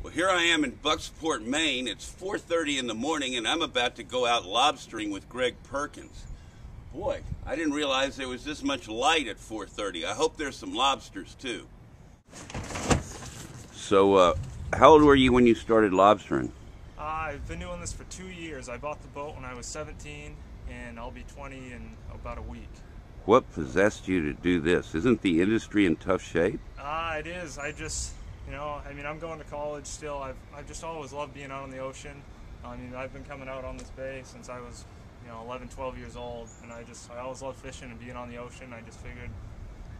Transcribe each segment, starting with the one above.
Well, here I am in Bucksport, Maine. It's 4:30 in the morning, and I'm about to go out lobstering with Greg Perkins. Boy, I didn't realize there was this much light at 4:30. I hope there's some lobsters, too. So, how old were you when you started lobstering? I've been doing this for 2 years. I bought the boat when I was 17, and I'll be 20 in about a week. What possessed you to do this? Isn't the industry in tough shape? It is. I'm going to college still. I've just always loved being out on the ocean. I've been coming out on this bay since I was, 11, 12 years old, and I always loved fishing and being on the ocean. I just figured,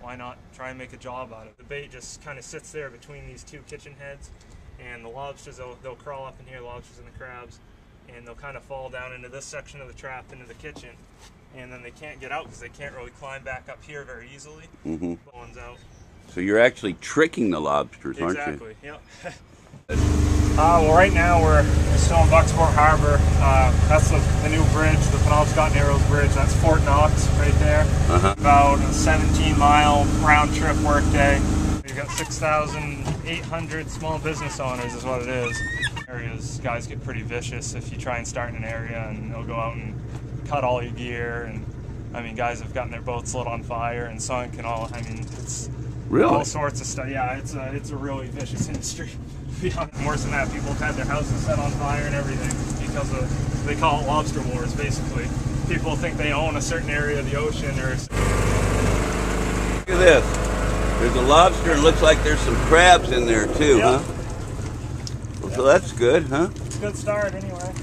why not try and make a job out of it? The bait just kind of sits there between these two kitchen heads, and the lobsters, they'll crawl up in here, the lobsters and the crabs, and they'll kind of fall down into this section of the trap, into the kitchen, and then they can't get out because they can't really climb back up here very easily. Mm-hmm. One's out. So you're actually tricking the lobsters, aren't you? Exactly, yep. Well, right now we're still in Bucksport Harbor. That's the new bridge, the Penobscot Narrows Bridge. That's Fort Knox right there. About a 17-mile round-trip workday. You've got 6,800 small business owners is what it is. Areas, guys get pretty vicious if you try and start in an area, and they'll go out and cut all your gear. And guys have gotten their boats lit on fire and sunk and all. It's really all sorts of stuff. Yeah, it's a really vicious industry. Worse than that, people have had their houses set on fire and everything because they call it lobster wars, basically. People think they own a certain area of the ocean or... Look at this. There's a lobster and looks like there's some crabs in there too, yep. Huh? Well, so that's good, huh? It's a good start anyway.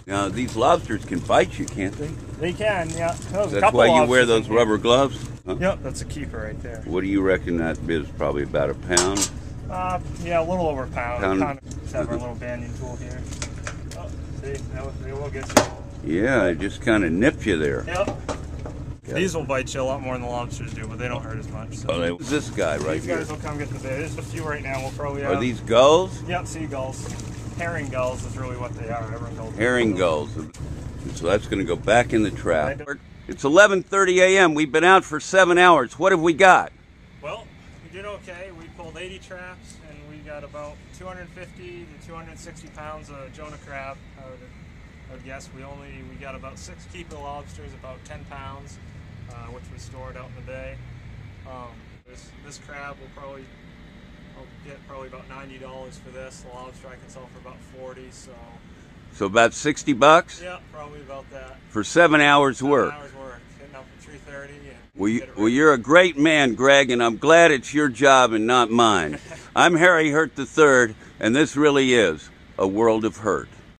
Now, these lobsters can bite you, can't they? They can, yeah. That's why you wear those rubber gloves? Huh? Yep, that's a keeper right there. What do you reckon that is? Probably about a pound? Yeah, a little over a pound. Just have our little banding tool here. Oh, see, they will get you. Yeah, it just kind of nips you there. Yep. These will bite you a lot more than the lobsters do, but they don't hurt as much. So. Oh, this guy right here. These guys will come get the bait. There's a few right now. We'll probably have. Are these gulls? Yep, seagulls. Herring gulls is really what they are. Everyone calls them herring gulls. So that's going to go back in the trap. It's 11:30 a.m. We've been out for 7 hours. What have we got? Well, we did okay. We pulled 80 traps, and we got about 250 to 260 pounds of Jonah crab. I would guess we got about 6 keeper lobsters, about 10 pounds, which we stored out in the bay. This crab I'll get probably about $90 for this. The lobster I can sell for about 40. So about 60 bucks? Yeah, probably about that. For 7 hours work. 7 hours work. Getting up at 3:30. Well, you're a great man, Greg, and I'm glad it's your job and not mine. I'm Harry Hurt III, and this really is a world of hurt.